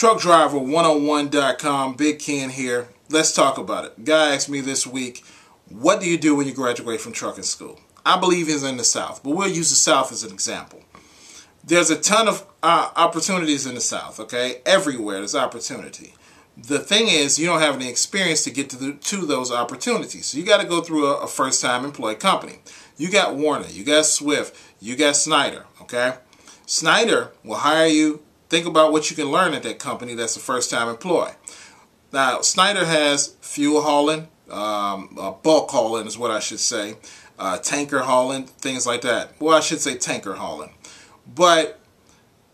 TruckDriver101.com, Big Ken here. Let's talk about it. Guy asked me this week, what do you do when you graduate from trucking school? I believe he's in the South, but we'll use the South as an example. There's a ton of opportunities in the South, okay? Everywhere there's opportunity. The thing is, you don't have any experience to get to those opportunities. So you got to go through a first-time employed company. You got Warner, you got Swift, you got Snyder, okay? Snyder will hire you. Think about what you can learn at that company that's a first-time employee. Now, Snyder has fuel hauling, bulk hauling is what I should say, tanker hauling, things like that. Well, I should say tanker hauling.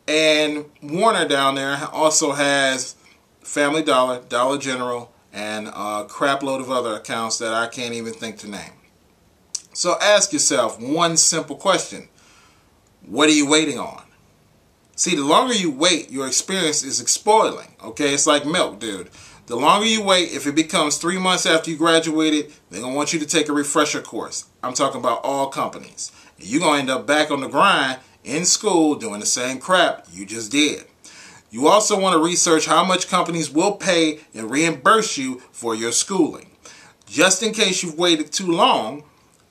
And Warner down there also has Family Dollar, Dollar General, and a crap load of other accounts that I can't even think to name. So ask yourself one simple question. What are you waiting on? See, the longer you wait, your experience is spoiling, okay? It's like milk, dude. The longer you wait, if it becomes 3 months after you graduated, they're going to want you to take a refresher course. I'm talking about all companies. You're going to end up back on the grind in school doing the same crap you just did. You also want to research how much companies will pay and reimburse you for your schooling. Just in case you've waited too long,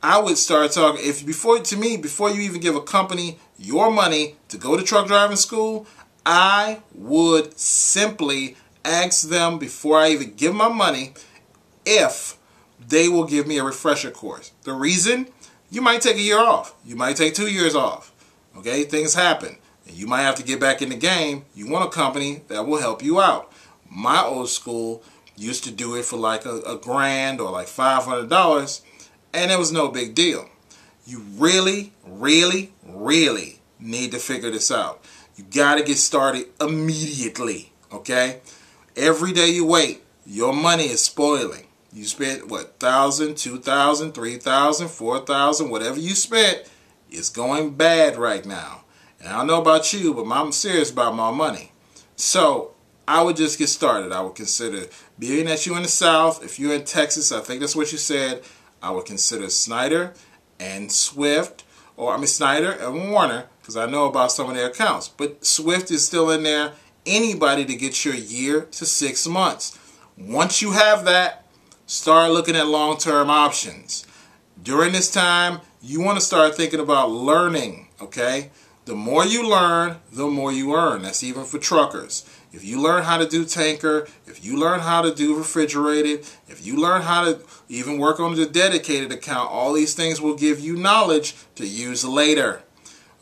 I would start talking, before you even give a company your money to go to truck driving school, I would simply ask them before I even give my money if they will give me a refresher course. The reason? You might take a year off. You might take 2 years off. Okay, things happen. And you might have to get back in the game. You want a company that will help you out. My old school used to do it for like a grand or like $500. And it was no big deal. You really, really, really need to figure this out. You got to get started immediately, okay? Every day you wait, your money is spoiling. You spent, what, $1,000, $2,000, $3,000, $4,000, whatever you spent, it's going bad right now. And I don't know about you, but I'm serious about my money. So I would just get started. I would consider, being that you're in the South, if you're in Texas, I think that's what you said, I would consider Snyder and Swift, Snyder and Warner, because I know about some of their accounts. But Swift is still in there. Anybody to get your year to 6 months. Once you have that, start looking at long-term options. During this time, you want to start thinking about learning, okay? The more you learn, the more you earn. That's even for truckers. If you learn how to do tanker, if you learn how to do refrigerated, if you learn how to even work on the dedicated account, all these things will give you knowledge to use later.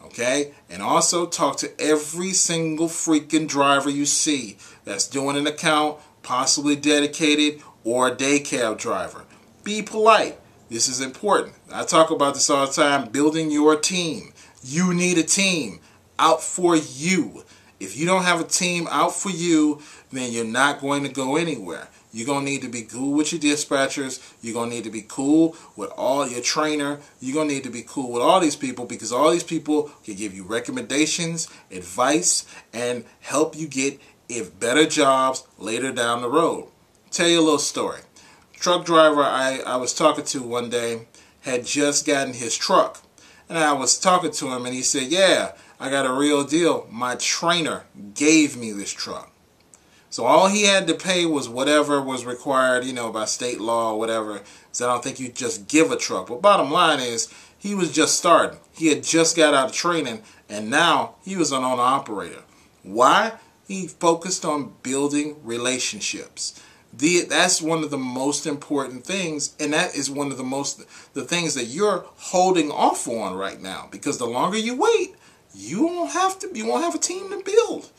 Okay? And also talk to every single freaking driver you see that's doing an account, possibly dedicated or a day cab driver. Be polite. This is important. I talk about this all the time, building your team. You need a team out for you. If you don't have a team out for you, then you're not going to go anywhere. You're going to need to be cool with your dispatchers. You're going to need to be cool with all your trainer. You're going to need to be cool with all these people, because all these people can give you recommendations, advice, and help you get better jobs later down the road. Tell you a little story. Truck driver I was talking to one day had just gotten his truck. And I was talking to him and he said, yeah, I got a real deal. My trainer gave me this truck. So all he had to pay was whatever was required, by state law or whatever. So I don't think you just give a truck. But bottom line is, he was just starting. He had just got out of training, and now he was an owner-operator. Why? He focused on building relationships. That's one of the most important things, and that is one of the things that you're holding off on right now. Because the longer you wait, you won't have a team to build.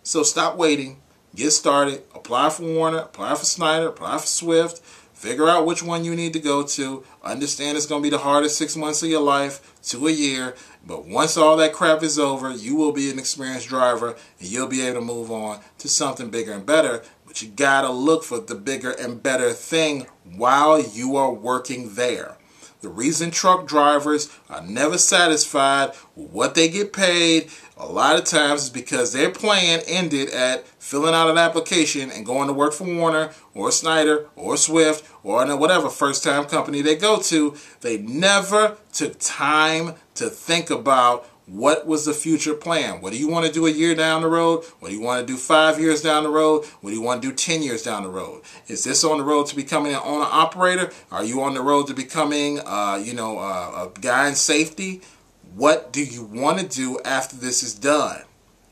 So stop waiting. Get started. Apply for Warner. Apply for Snyder. Apply for Swift. Figure out which one you need to go to. Understand it's going to be the hardest 6 months of your life to a year. But once all that crap is over, you will be an experienced driver and you'll be able to move on to something bigger and better. But you got to look for the bigger and better thing while you are working there. The reason truck drivers are never satisfied with what they get paid a lot of times is because their plan ended at filling out an application and going to work for Warner or Snyder or Swift or whatever first-time company they go to. They never took time to think about What was the future plan? What do you want to do a year down the road? What do you want to do 5 years down the road? What do you want to do 10 years down the road? Is this on the road to becoming an owner-operator? Are you on the road to becoming, a guy in safety? What do you want to do after this is done?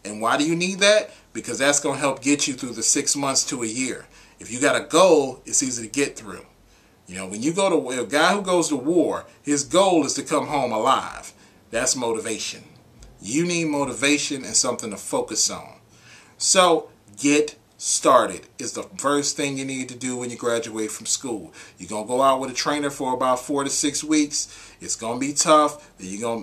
And why do you need that? Because that's going to help get you through the 6 months to a year. If you got a goal, it's easy to get through. When you go to a guy who goes to war, his goal is to come home alive. That's motivation. You need motivation and something to focus on. So get started is the first thing you need to do when you graduate from school. You're going to go out with a trainer for about 4 to 6 weeks. It's going to be tough.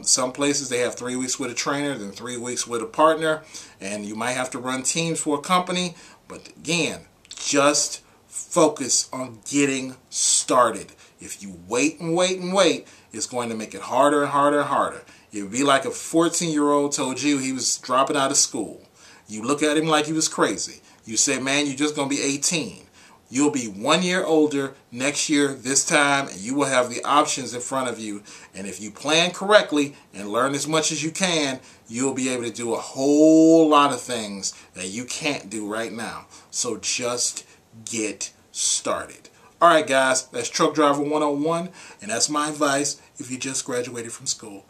Some places they have 3 weeks with a trainer, then 3 weeks with a partner, and you might have to run teams for a company. But again, just focus on getting started. If you wait and wait and wait, it's going to make it harder and harder and harder. It would be like a 14-year-old told you he was dropping out of school. You look at him like he was crazy. You say, man, you're just going to be 18. You'll be 1 year older next year this time, and you will have the options in front of you. And if you plan correctly and learn as much as you can, you'll be able to do a whole lot of things that you can't do right now. So just get started. All right, guys, that's Truck Driver 101, and that's my advice if you just graduated from school.